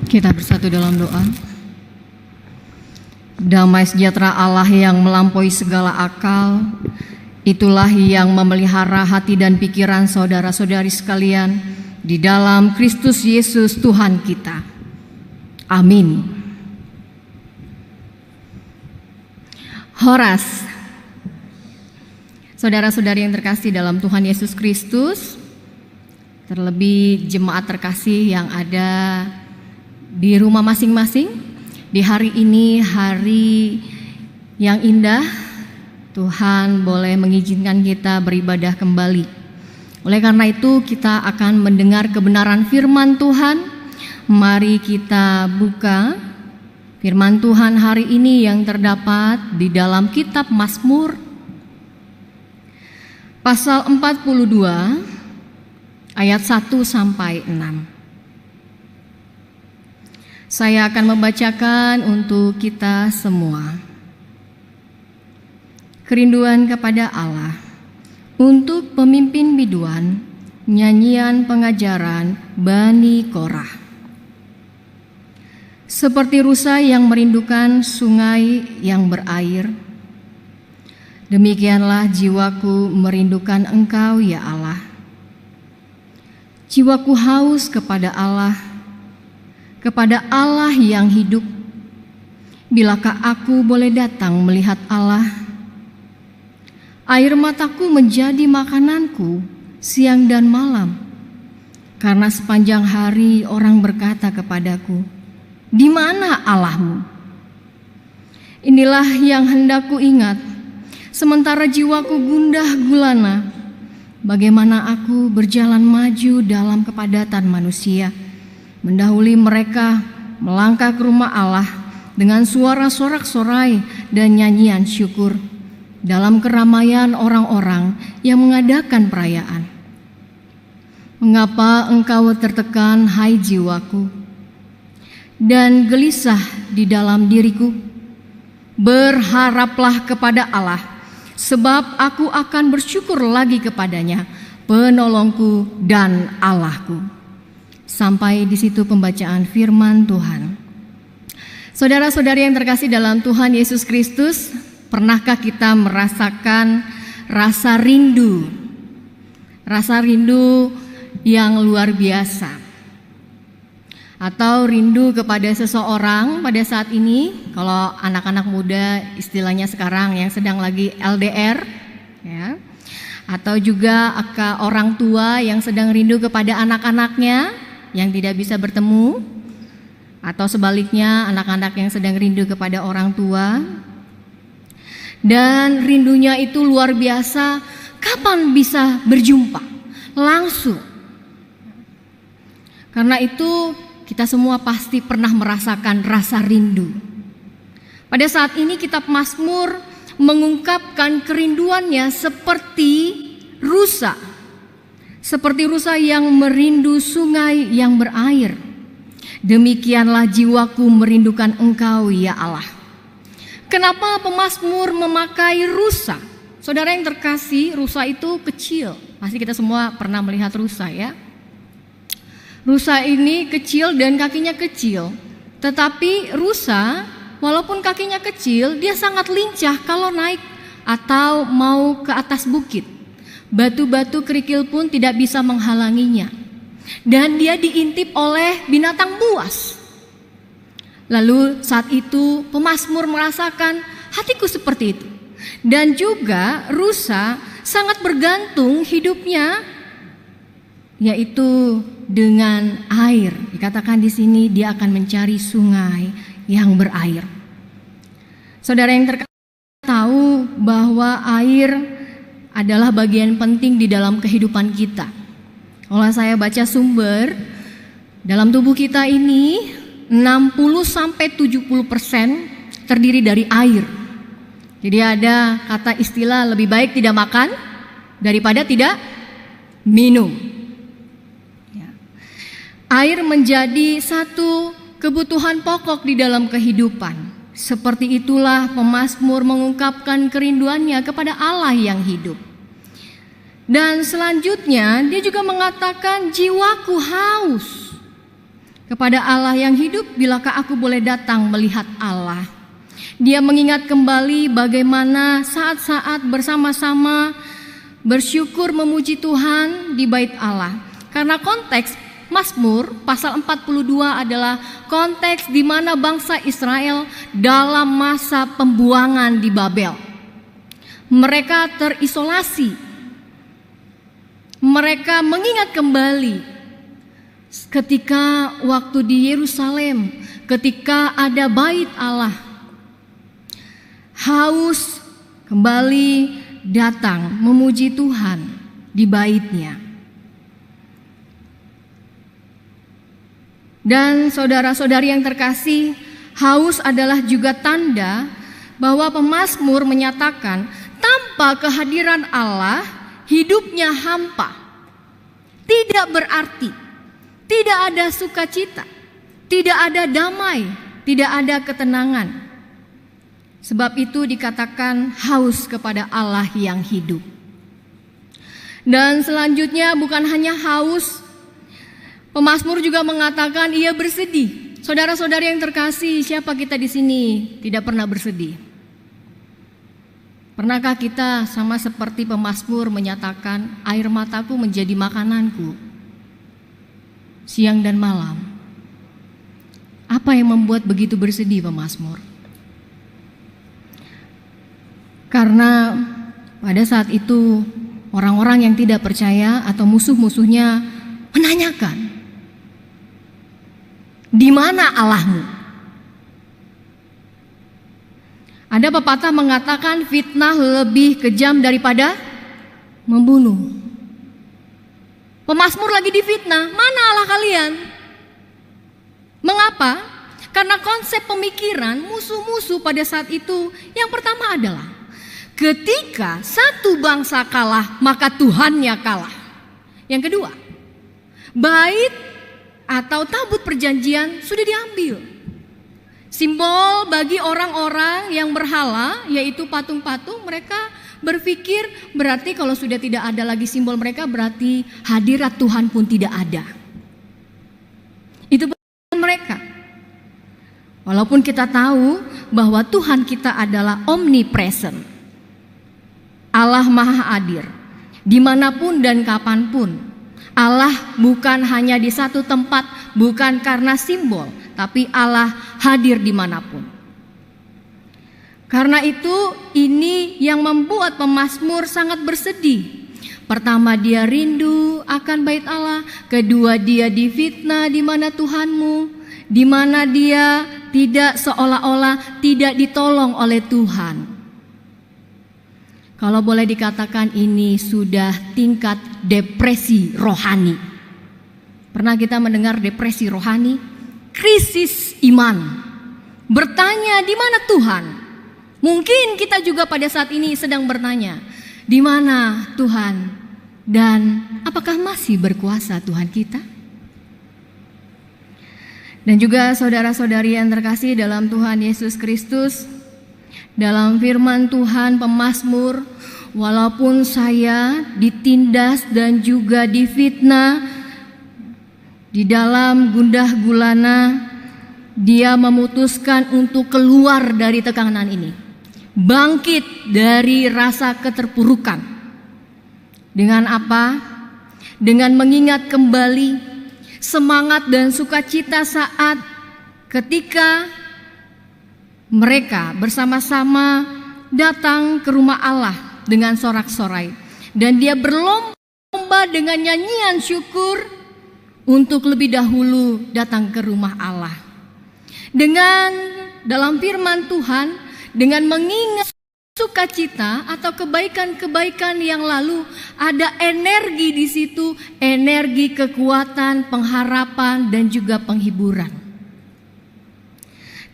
Kita bersatu dalam doa. Damai sejahtera Allah yang melampaui segala akal, itulah yang memelihara hati dan pikiran saudara-saudari sekalian di dalam Kristus Yesus Tuhan kita. Amin. Horas. Saudara-saudari yang terkasih dalam Tuhan Yesus Kristus, terlebih jemaat terkasih yang ada di rumah masing-masing, di hari ini, hari yang indah, Tuhan boleh mengizinkan kita beribadah kembali. Oleh karena itu kita akan mendengar kebenaran firman Tuhan. Mari kita buka firman Tuhan hari ini yang terdapat di dalam kitab Mazmur pasal 42 ayat 1 sampai 6. Saya akan membacakan untuk kita semua. Kerinduan kepada Allah. Untuk pemimpin biduan, nyanyian pengajaran Bani Korah. Seperti rusa yang merindukan sungai yang berair, demikianlah jiwaku merindukan Engkau ya Allah. Jiwaku haus kepada Allah yang hidup. Bilakah aku boleh datang melihat Allah? Air mataku menjadi makananku siang dan malam, karena sepanjang hari orang berkata kepadaku, "Di mana Allahmu?" Inilah yang hendak ku ingat, sementara jiwaku gundah gulana. Bagaimana aku berjalan maju dalam kepadatan manusia, mendahului mereka melangkah ke rumah Allah dengan suara sorak-sorai dan nyanyian syukur dalam keramaian orang-orang yang mengadakan perayaan. Mengapa engkau tertekan, hai jiwaku, dan gelisah di dalam diriku? Berharaplah kepada Allah, sebab aku akan bersyukur lagi kepadanya, penolongku dan Allahku. Sampai di situ pembacaan firman Tuhan. Saudara-saudari yang terkasih dalam Tuhan Yesus Kristus, pernahkah kita merasakan rasa rindu? Rasa rindu yang luar biasa. Atau rindu kepada seseorang pada saat ini, kalau anak-anak muda istilahnya sekarang yang sedang lagi LDR, ya. Atau juga orang tua yang sedang rindu kepada anak-anaknya yang tidak bisa bertemu, atau sebaliknya anak-anak yang sedang rindu kepada orang tua. Dan rindunya itu luar biasa, kapan bisa berjumpa langsung? Karena itu kita semua pasti pernah merasakan rasa rindu. Pada saat ini kitab Mazmur mengungkapkan kerinduannya seperti rusa. Seperti rusa yang merindu sungai yang berair. Demikianlah jiwaku merindukan Engkau ya Allah. Kenapa pemazmur memakai rusa? Saudara yang terkasih, rusa itu kecil. Pasti kita semua pernah melihat rusa ya. Rusa ini kecil dan kakinya kecil. Tetapi rusa walaupun kakinya kecil, dia sangat lincah kalau naik atau mau ke atas bukit. Batu-batu kerikil pun tidak bisa menghalanginya. Dan dia diintip oleh binatang buas. Lalu saat itu pemazmur merasakan hatiku seperti itu. Dan juga rusa sangat bergantung hidupnya, yaitu dengan air. Dikatakan di sini dia akan mencari sungai yang berair. Saudara yang terkasih tahu bahwa air adalah bagian penting di dalam kehidupan kita. Kalau saya baca sumber, dalam tubuh kita ini 60-70% terdiri dari air. Jadi ada kata istilah lebih baik tidak makan daripada tidak minum. Ya. Air menjadi satu kebutuhan pokok di dalam kehidupan. Seperti itulah pemazmur mengungkapkan kerinduannya kepada Allah yang hidup. Dan selanjutnya dia juga mengatakan jiwaku haus. kepada Allah yang hidup, bilakah aku boleh datang melihat Allah? Dia mengingat kembali bagaimana saat-saat bersama-sama bersyukur memuji Tuhan di bait Allah. Karena konteks Mazmur pasal 42 adalah konteks di mana bangsa Israel dalam masa pembuangan di Babel. Mereka terisolasi. Mereka mengingat kembali ketika waktu di Yerusalem, ketika ada bait Allah. Haus kembali datang memuji Tuhan di baitnya. Dan saudara-saudari yang terkasih, haus adalah juga tanda bahwa pemazmur menyatakan tanpa kehadiran Allah hidupnya hampa, tidak berarti, tidak ada sukacita, tidak ada damai, tidak ada ketenangan. Sebab itu dikatakan haus kepada Allah yang hidup. Dan selanjutnya bukan hanya haus, pemazmur juga mengatakan ia bersedih. Saudara-saudari yang terkasih, siapa kita di sini tidak pernah bersedih? Pernahkah kita sama seperti pemazmur menyatakan air mataku menjadi makananku siang dan malam? Apa yang membuat begitu bersedih pemazmur? Karena pada saat itu orang-orang yang tidak percaya atau musuh-musuhnya menanyakan, di mana Allahmu? Ada pepatah mengatakan fitnah lebih kejam daripada membunuh. Pemazmur lagi difitnah, mana Allah kalian? Mengapa? Karena konsep pemikiran musuh-musuh pada saat itu yang pertama adalah ketika satu bangsa kalah, maka Tuhannya kalah. Yang kedua, bait atau tabut perjanjian sudah diambil. Simbol bagi orang-orang yang berhala, yaitu patung-patung, mereka berpikir berarti kalau sudah tidak ada lagi simbol mereka, berarti hadirat Tuhan pun tidak ada. Itu mereka. Walaupun kita tahu bahwa Tuhan kita adalah omnipresent, Allah Maha Hadir, dimanapun dan kapanpun. Allah bukan hanya di satu tempat, bukan karena simbol, tapi Allah hadir dimanapun. Karena itu ini yang membuat pemazmur sangat bersedih. Pertama, dia rindu akan bait Allah. Kedua, dia difitnah di mana Tuhanmu, di mana dia tidak seolah-olah tidak ditolong oleh Tuhan. Kalau boleh dikatakan ini sudah tingkat depresi rohani. Pernah kita mendengar depresi rohani? Krisis iman. Bertanya, di mana Tuhan? Mungkin kita juga pada saat ini sedang bertanya, di mana Tuhan? Dan apakah masih berkuasa Tuhan kita? Dan juga saudara-saudari yang terkasih dalam Tuhan Yesus Kristus, dalam firman Tuhan pemazmur, walaupun saya ditindas dan juga difitnah di dalam gundah gulana, dia memutuskan untuk keluar dari tekanan ini, bangkit dari rasa keterpurukan. Dengan apa? Dengan mengingat kembali semangat dan sukacita saat ketika mereka bersama-sama datang ke rumah Allah dengan sorak-sorai. Dan dia berlomba dengan nyanyian syukur untuk lebih dahulu datang ke rumah Allah. Dengan dalam firman Tuhan, dengan mengingat sukacita atau kebaikan-kebaikan yang lalu, ada energi di situ, energi kekuatan, pengharapan dan juga penghiburan.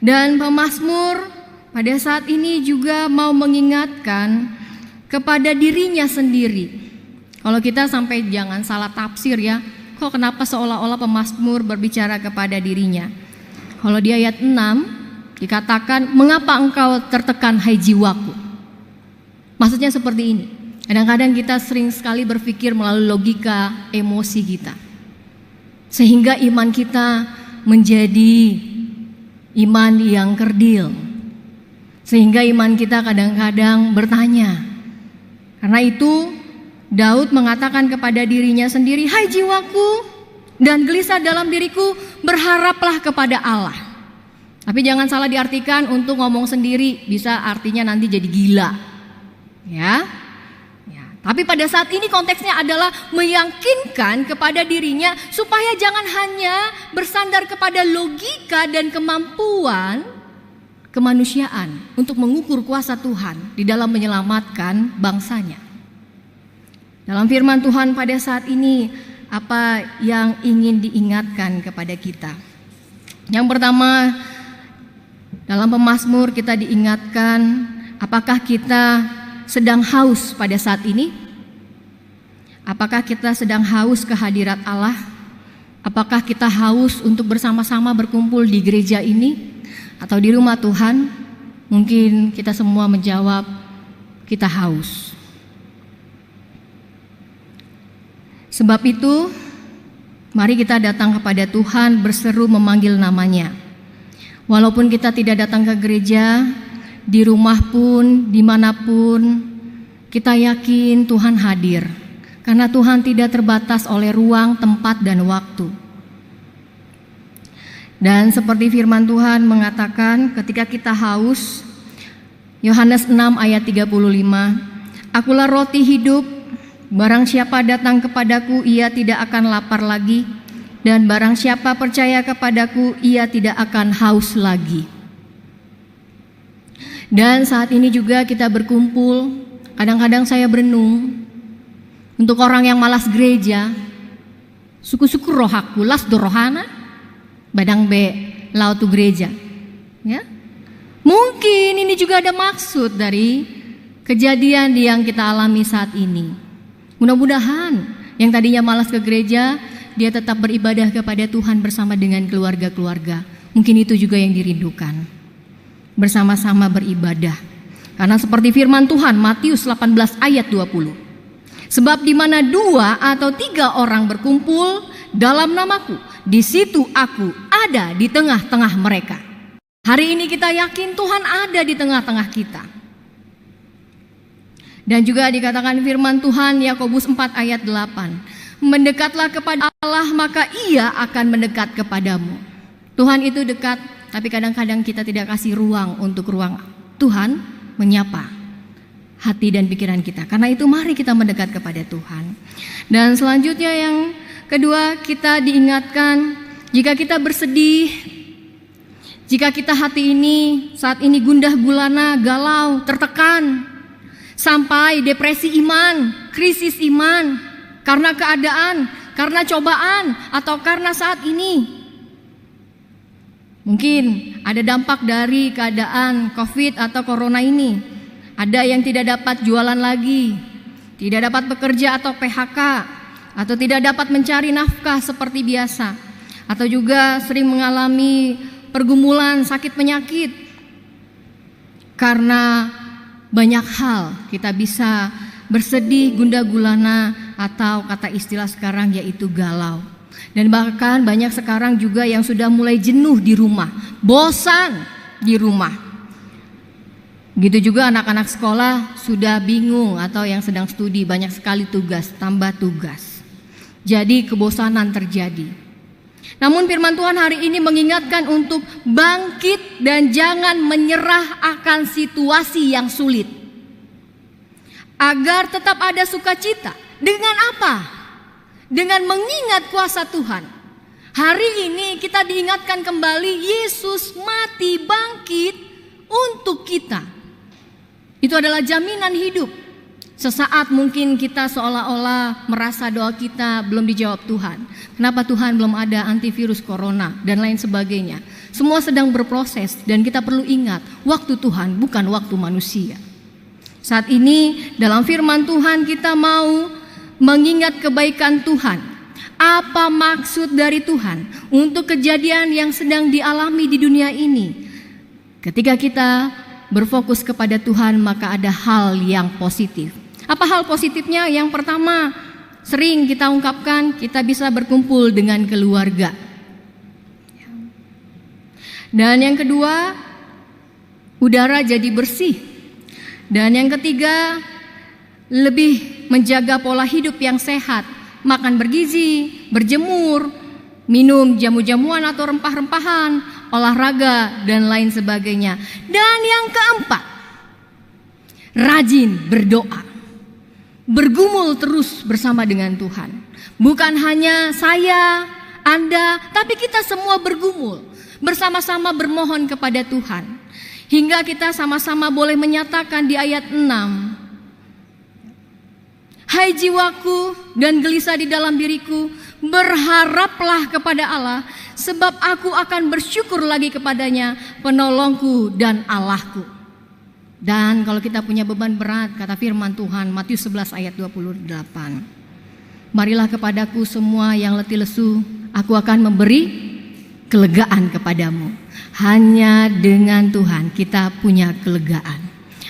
Dan pemazmur pada saat ini juga mau mengingatkan kepada dirinya sendiri. Kalau kita sampai jangan salah tafsir ya, kok kenapa seolah-olah pemazmur berbicara kepada dirinya. Kalau di ayat 6 dikatakan, mengapa engkau tertekan hai jiwaku? Maksudnya seperti ini. Kadang-kadang kita sering sekali berpikir melalui logika emosi kita, sehingga iman kita menjadi iman yang kerdil. Sehingga iman kita kadang-kadang bertanya. Karena itu Daud mengatakan kepada dirinya sendiri, "Hai jiwaku dan gelisah dalam diriku, berharaplah kepada Allah." Tapi jangan salah diartikan untuk ngomong sendiri, bisa artinya nanti jadi gila. Ya. Tapi pada saat ini konteksnya adalah meyakinkan kepada dirinya supaya jangan hanya bersandar kepada logika dan kemampuan kemanusiaan untuk mengukur kuasa Tuhan di dalam menyelamatkan bangsanya. Dalam firman Tuhan pada saat ini, apa yang ingin diingatkan kepada kita? Yang pertama, dalam pemazmur kita diingatkan, apakah kita sedang haus pada saat ini? Apakah kita sedang haus kehadirat Allah? Apakah kita haus untuk bersama-sama berkumpul di gereja ini atau di rumah Tuhan? Mungkin kita semua menjawab, kita haus. Sebab itu, mari kita datang kepada Tuhan berseru memanggil namanya. Walaupun kita tidak datang ke gereja, di rumah pun, dimanapun, kita yakin Tuhan hadir. Karena Tuhan tidak terbatas oleh ruang, tempat, dan waktu. Dan seperti firman Tuhan mengatakan ketika kita haus, Yohanes 6 ayat 35, "Akulah roti hidup, barang siapa datang kepadaku ia tidak akan lapar lagi, dan barang siapa percaya kepadaku ia tidak akan haus lagi." Dan saat ini juga kita berkumpul, kadang-kadang saya berenung, untuk orang yang malas gereja, suku-suku rohaku, las dorohana, badang be, lau tu gereja. Ya? Mungkin ini juga ada maksud dari kejadian yang kita alami saat ini. Mudah-mudahan yang tadinya malas ke gereja, dia tetap beribadah kepada Tuhan bersama dengan keluarga-keluarga. Mungkin itu juga yang dirindukan. Bersama-sama beribadah. Karena seperti firman Tuhan Matius 18 ayat 20. "Sebab di mana 2 atau 3 orang berkumpul dalam namaku, di situ aku ada di tengah-tengah mereka." Hari ini kita yakin Tuhan ada di tengah-tengah kita. Dan juga dikatakan firman Tuhan Yakobus 4 ayat 8. "Mendekatlah kepada Allah, maka Ia akan mendekat kepadamu." Tuhan itu dekat, tapi kadang-kadang kita tidak kasih ruang untuk ruang Tuhan menyapa hati dan pikiran kita. Karena itu mari kita mendekat kepada Tuhan. Dan selanjutnya yang kedua, kita diingatkan jika kita bersedih, jika kita hati ini saat ini gundah gulana, galau, tertekan, sampai depresi iman, krisis iman, karena keadaan, karena cobaan, atau karena saat ini mungkin ada dampak dari keadaan COVID atau Corona ini. Ada yang tidak dapat jualan lagi, tidak dapat bekerja atau PHK, atau tidak dapat mencari nafkah seperti biasa, atau juga sering mengalami pergumulan sakit penyakit. Karena banyak hal kita bisa bersedih, gundah gulana, atau kata istilah sekarang yaitu galau. Dan bahkan banyak sekarang juga yang sudah mulai jenuh di rumah, bosan di rumah. Begitu juga anak-anak sekolah sudah bingung, atau yang sedang studi banyak sekali tugas, tambah tugas. Jadi kebosanan terjadi. Namun firman Tuhan hari ini mengingatkan untuk bangkit dan jangan menyerah akan situasi yang sulit. Agar tetap ada sukacita. Dengan apa? Dengan mengingat kuasa Tuhan. Hari ini kita diingatkan kembali Yesus mati bangkit untuk kita. Itu adalah jaminan hidup. Sesaat mungkin kita seolah-olah merasa doa kita belum dijawab Tuhan. Kenapa Tuhan belum ada antivirus corona dan lain sebagainya. Semua sedang berproses dan kita perlu ingat waktu Tuhan bukan waktu manusia. Saat ini dalam firman Tuhan kita mau mengingat kebaikan Tuhan. Apa maksud dari Tuhan untuk kejadian yang sedang dialami di dunia ini? Ketika kita berfokus kepada Tuhan, maka ada hal yang positif. Apa hal positifnya? Yang pertama, sering kita ungkapkan, kita bisa berkumpul dengan keluarga. Dan yang kedua, udara jadi bersih. Dan yang ketiga, lebih menjaga pola hidup yang sehat, makan bergizi, berjemur, minum jamu-jamuan atau rempah-rempahan, olahraga, dan lain sebagainya. Dan yang keempat, rajin berdoa, bergumul terus bersama dengan Tuhan. Bukan hanya saya, Anda, tapi kita semua bergumul, bersama-sama bermohon kepada Tuhan. Hingga kita sama-sama boleh menyatakan di ayat 6, hai jiwaku dan gelisah di dalam diriku, berharaplah kepada Allah, sebab aku akan bersyukur lagi kepadanya, penolongku dan Allahku. Dan kalau kita punya beban berat, kata firman Tuhan Matius 11 ayat 28, marilah kepadaku semua yang letih lesu, aku akan memberi kelegaan kepadamu. Hanya dengan Tuhan kita punya kelegaan.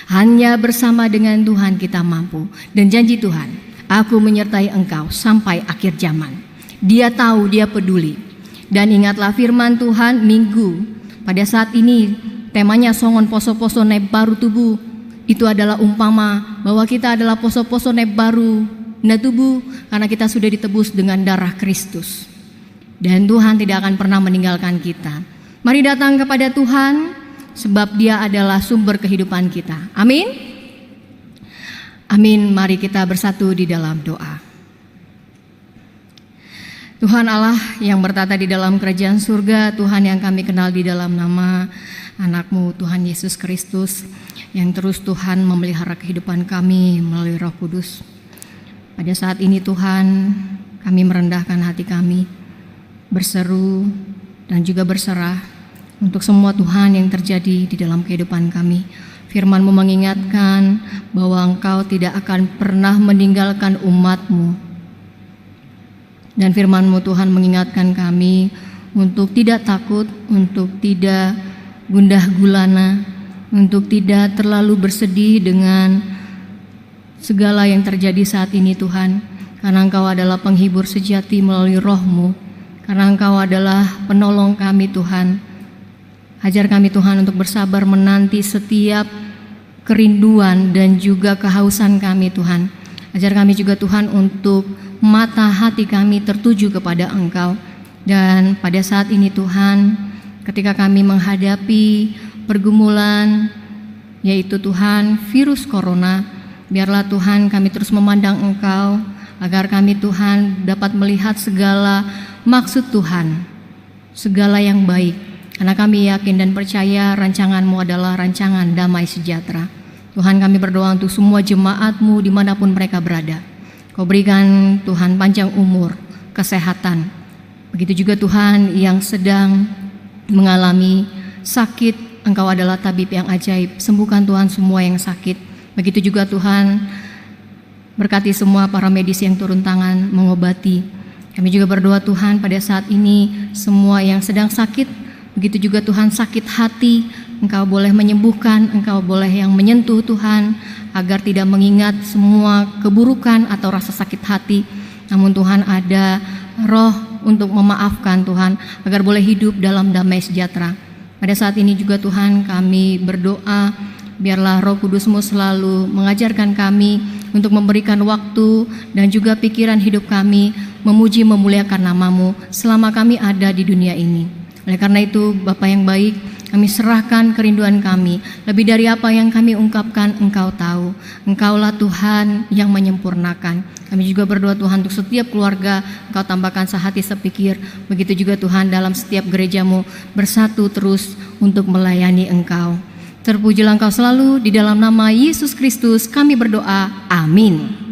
Hanya bersama dengan Tuhan kita mampu. Dan janji Tuhan, aku menyertai engkau sampai akhir zaman. Dia tahu, dia peduli. Dan ingatlah firman Tuhan minggu. Pada saat ini temanya songon poso-poso neb baru tubuh. Itu adalah umpama bahwa kita adalah poso-poso neb baru na tubuh, karena kita sudah ditebus dengan darah Kristus. Dan Tuhan tidak akan pernah meninggalkan kita. Mari datang kepada Tuhan, sebab Dia adalah sumber kehidupan kita. Amin. Amin. Mari kita bersatu di dalam doa. Tuhan Allah yang bertata di dalam kerajaan surga, Tuhan yang kami kenal di dalam nama anak-Mu Tuhan Yesus Kristus, yang terus Tuhan memelihara kehidupan kami melalui Roh Kudus. Pada saat ini Tuhan, kami merendahkan hati kami, berseru dan juga berserah untuk semua Tuhan yang terjadi di dalam kehidupan kami. Firman-Mu mengingatkan bahwa Engkau tidak akan pernah meninggalkan umat-Mu. Dan firman-Mu Tuhan mengingatkan kami untuk tidak takut, untuk tidak gundah gulana, untuk tidak terlalu bersedih dengan segala yang terjadi saat ini Tuhan. Karena Engkau adalah penghibur sejati melalui Roh-Mu. Karena Engkau adalah penolong kami Tuhan. Ajar kami Tuhan untuk bersabar menanti setiap kerinduan dan juga kehausan kami Tuhan. Ajar kami juga Tuhan untuk mata hati kami tertuju kepada Engkau. Dan pada saat ini Tuhan, ketika kami menghadapi pergumulan, yaitu Tuhan virus corona, biarlah Tuhan kami terus memandang Engkau, agar kami Tuhan dapat melihat segala maksud Tuhan, segala yang baik. Karena kami yakin dan percaya rancangan-Mu adalah rancangan damai sejahtera. Tuhan, kami berdoa untuk semua jemaat-Mu dimanapun mereka berada. Kau berikan Tuhan panjang umur, kesehatan. Begitu juga Tuhan yang sedang mengalami sakit, Engkau adalah tabib yang ajaib. Sembuhkan Tuhan semua yang sakit. Begitu juga Tuhan, berkati semua para medis yang turun tangan mengobati. Kami juga berdoa Tuhan pada saat ini semua yang sedang sakit, begitu juga Tuhan sakit hati, Engkau boleh menyembuhkan, Engkau boleh yang menyentuh Tuhan, agar tidak mengingat semua keburukan atau rasa sakit hati. Namun Tuhan ada roh untuk memaafkan Tuhan, agar boleh hidup dalam damai sejahtera. Pada saat ini juga Tuhan kami berdoa, biarlah Roh Kudus-Mu selalu mengajarkan kami untuk memberikan waktu dan juga pikiran hidup kami memuji memuliakan nama-Mu selama kami ada di dunia ini. Oleh karena itu Bapa yang baik, kami serahkan kerinduan kami. Lebih dari apa yang kami ungkapkan, Engkau tahu. Engkaulah Tuhan yang menyempurnakan. Kami juga berdoa Tuhan untuk setiap keluarga, Engkau tambahkan sehati sepikir. Begitu juga Tuhan dalam setiap gereja-Mu bersatu terus untuk melayani Engkau. Terpujilah Engkau selalu, di dalam nama Yesus Kristus kami berdoa, amin.